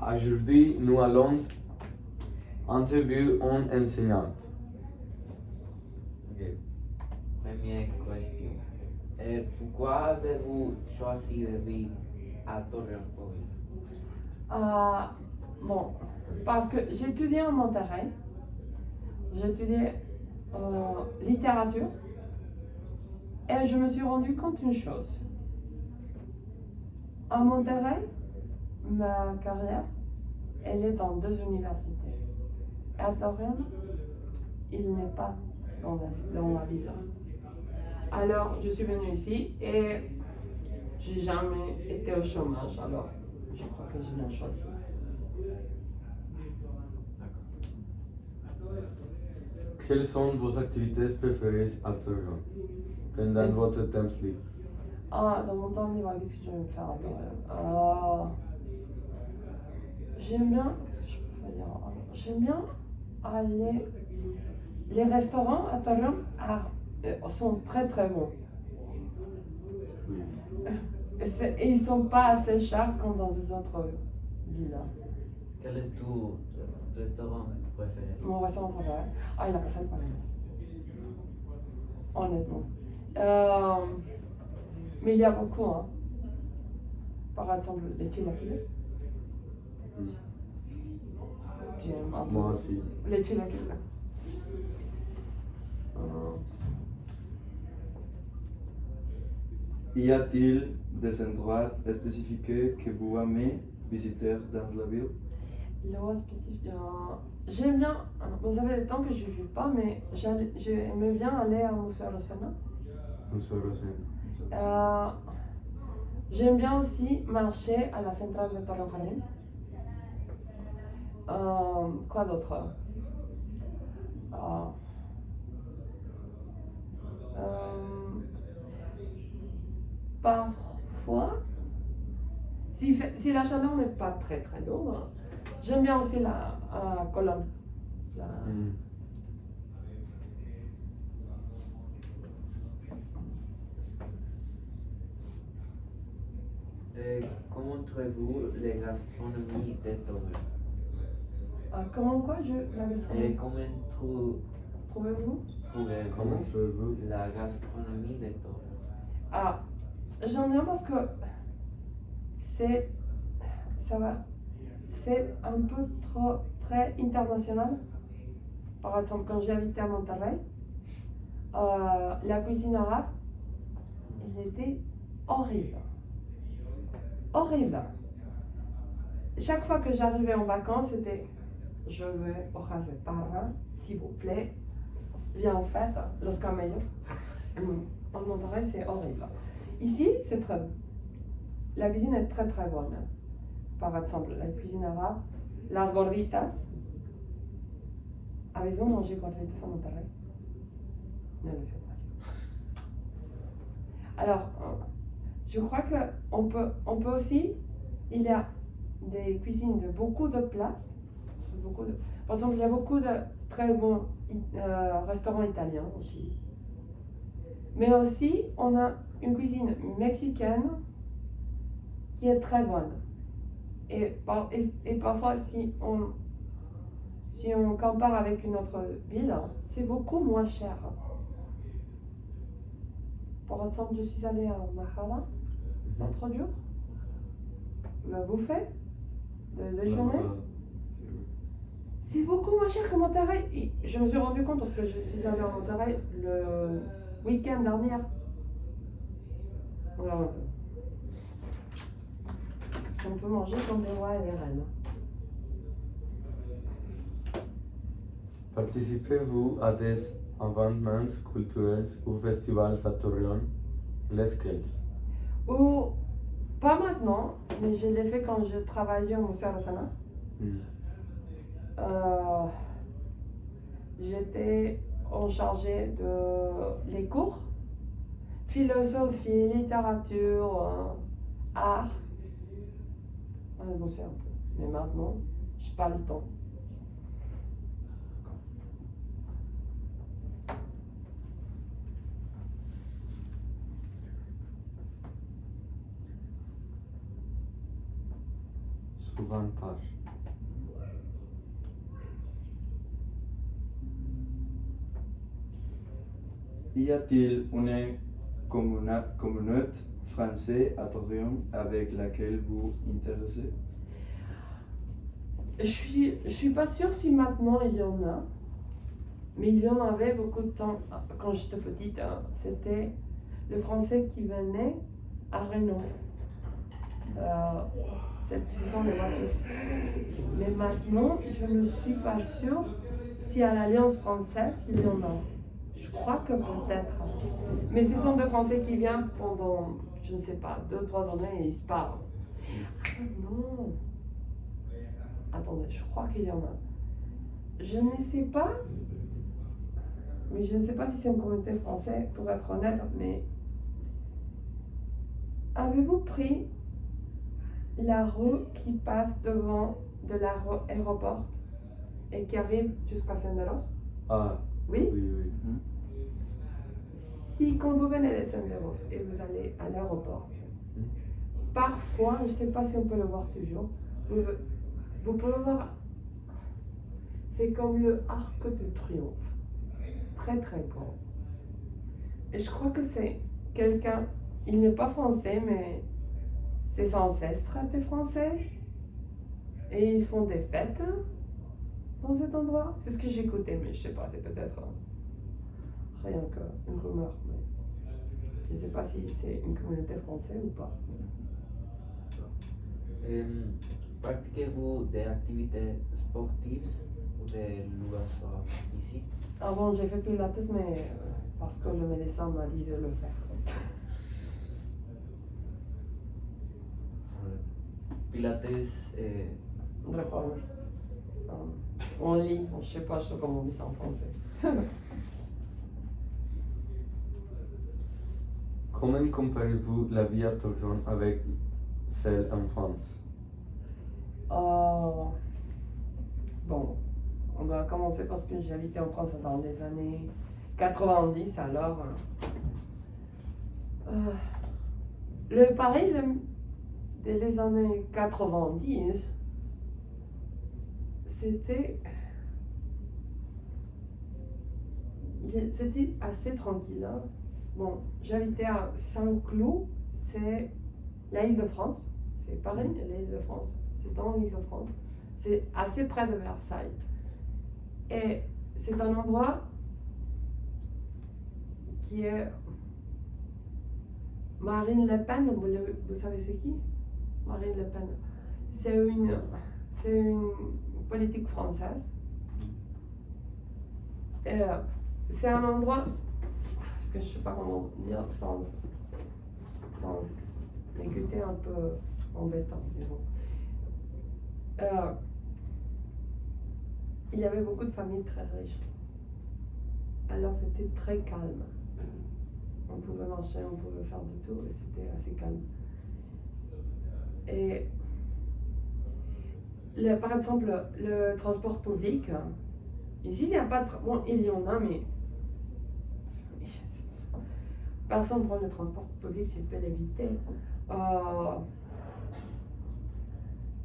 Aujourd'hui, nous allons interviewer une enseignante. Ok. Première question. Pourquoi avez-vous choisi de vivre à Torreón? Bon, parce que j'ai étudié en Monterrey, j'ai étudié littérature et je me suis rendu compte d'une chose. À Monterrey, ma carrière, elle est dans 2 universités. Et à Torreón, il n'est pas dans la ville. Alors, je suis venue ici et j'ai jamais été au chômage, alors je crois que j'ai bien choisi. Quelles sont vos activités préférées à Torreón pendant votre temps libre? Dans mon temps libre, qu'est-ce que j'aime faire à Torreón? J'aime bien, qu'est-ce que je peux dire? J'aime bien aller. Les restaurants à Torreón sont très très bons. Et ils sont pas assez chers comme dans les autres villes. Quel est ton restaurant préféré? Mon restaurant préféré? Il a pas ça le palais. Honnêtement. Mais il y a beaucoup, hein. Par exemple, les chilaquiles. J'aime un peu. Moi aussi. Les chilaquiles. Y a-t-il des endroits spécifiques que vous aimez visiter dans la ville? L'eau spécifique. J'aime bien. Vous savez, le temps que je ne vis pas, mais j'aimais bien aller au Musée Rosana. J'aime bien aussi marcher à la centrale de Torreón. Quoi d'autre? Parfois, si la chaleur n'est pas très très lourde, j'aime bien aussi la colonne. Comment trouvez-vous les gastronomies de Torreón? Comment quoi la gastronomie? Comment Trouvez-vous? trouvez-vous la gastronomie de Torreón? J'aime bien parce que c'est un peu très international. Par exemple, quand j'ai habité à Monterrey, la cuisine arabe, elle était horrible. Horrible. Chaque fois que j'arrivais en vacances, c'était je veux hojas de parra, s'il vous plaît. Bien en fait, los camellos. En Monterrey, c'est horrible. Ici, c'est très bon. La cuisine est très très bonne. Par exemple, la cuisine arabe, las gorditas. Avez-vous mangé gorditas à Monterrey? Ne le faites pas. Alors, je crois qu'on peut aussi, il y a des cuisines de beaucoup de places. Par exemple, il y a beaucoup de très bons restaurants italiens aussi. Mais aussi, on a une cuisine mexicaine qui est très bonne. Et parfois, si on compare avec une autre ville, c'est beaucoup moins cher. Par exemple, je suis allée à Majada l'autre jour, le buffet de déjeuner. C'est beaucoup moins cher que Monterrey. Et je me suis rendu compte parce que je suis allée à Monterrey le week-end dernier. Voilà. On peut manger comme des rois et des reines. Participez-vous à des événements culturels ou festivals à Torreón? Lesquels? Ou pas maintenant, mais je l'ai fait quand je travaillais au Musée Rosana. J'étais en chargé de les cours, philosophie, littérature, art. On a bossé un peu, mais maintenant, j'ai pas le temps. 80 pages. Y a-t-il une communauté française à Torreón avec laquelle vous intéressez? Je suis pas sûre si maintenant il y en a, mais il y en avait beaucoup de temps quand j'étais petite. Hein. C'était le français qui venait à Renault, celle qui faisait les voitures. Mais maintenant, je ne suis pas sûre si à l'Alliance française il y en a. Je crois que peut-être. Mais ce sont des Français qui viennent pendant, je ne sais pas, 2-3 années et ils se parlent. Ah non. Attendez, je crois qu'il y en a. Je ne sais pas, mais je ne sais pas si c'est une communauté française, pour être honnête, mais avez-vous pris la rue qui passe devant de l'aéroport et qui arrive jusqu'à Senderos? Ah, Oui? oui, oui. Si quand vous venez de Senderos et vous allez à l'aéroport, parfois, je ne sais pas si on peut le voir toujours, vous pouvez voir, c'est comme le arc de triomphe, très très grand. Et je crois que c'est quelqu'un, il n'est pas français, mais ses ancêtres étaient français. Et ils font des fêtes dans cet endroit. C'est ce que j'ai écouté, mais je ne sais pas, c'est peut-être rien qu'une rumeur. Mais je ne sais pas si c'est une communauté française ou pas. Pratiquez-vous des activités sportives ou des loisirs ici? Avant, j'ai fait pilates, mais parce que le médecin m'a dit de le faire. Pilates, D'accord. On lit, je ne sais pas comment on dit ça en français. Comment comparez-vous la vie à Torreón avec celle en France? Bon, on doit commencer parce que j'ai habité en France dans les années 90, alors. Le Paris, dès les années 90, c'était assez tranquille. Hein. Bon, j'habitais à Saint-Cloud, c'est l'Île-de-France, c'est Paris, l'Île-de-France, c'est dans l'Île-de-France, c'est assez près de Versailles. Et c'est un endroit qui est Marine Le Pen, vous savez c'est qui? Marine Le Pen. C'est une politique française. C'est un endroit, parce que je ne sais pas comment dire sans écouter un peu embêtant, disons. Il y avait beaucoup de familles très riches. Alors c'était très calme. On pouvait marcher, on pouvait faire des tours et c'était assez calme. Et par exemple, le transport public, ici il n'y a pas de... Bon, il y en a, mais personne ne prend le transport public s'il peut l'éviter.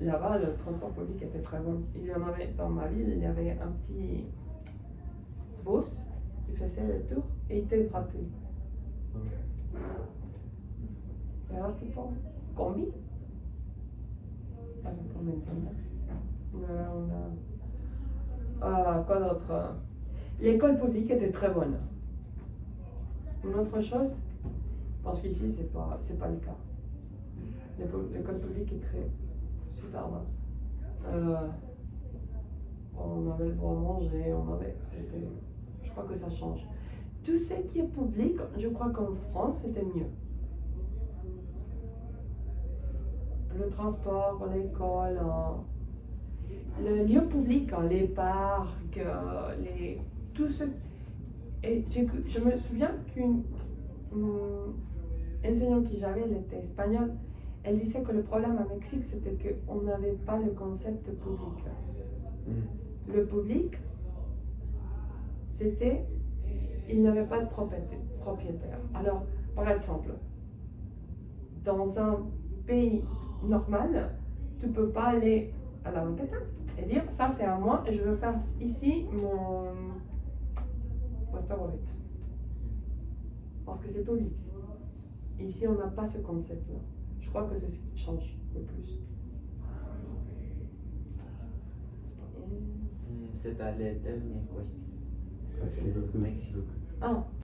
Là-bas, le transport public était très bon. Il y en avait dans ma ville, il y avait un petit bus qui faisait le tour et il était gratuit. Era tipo combi. Quoi d'autre? L'école publique était très bonne. Une autre chose, parce qu'ici c'est pas le cas. L'école publique est très super bonne. On avait le droit de manger, je crois que ça change. Tout ce qui est public, je crois qu'en France c'était mieux. Le transport, l'école, le lieu public, les parcs, tout ce... Et je me souviens qu'une enseignante que j'avais, elle était espagnole, elle disait que le problème à Mexique, c'était qu'on n'avait pas le concept de public. Le public, c'était... Il n'y avait pas de propriétaire. Alors, par exemple, dans un pays normal, tu peux pas aller à la banqueta et dire ça c'est à moi et je veux faire ici mon restaurant. Parce que c'est public. Ici on n'a pas ce concept là. Je crois que c'est ce qui change le plus. C'était la dernière question. Merci beaucoup. Merci beaucoup. Ah,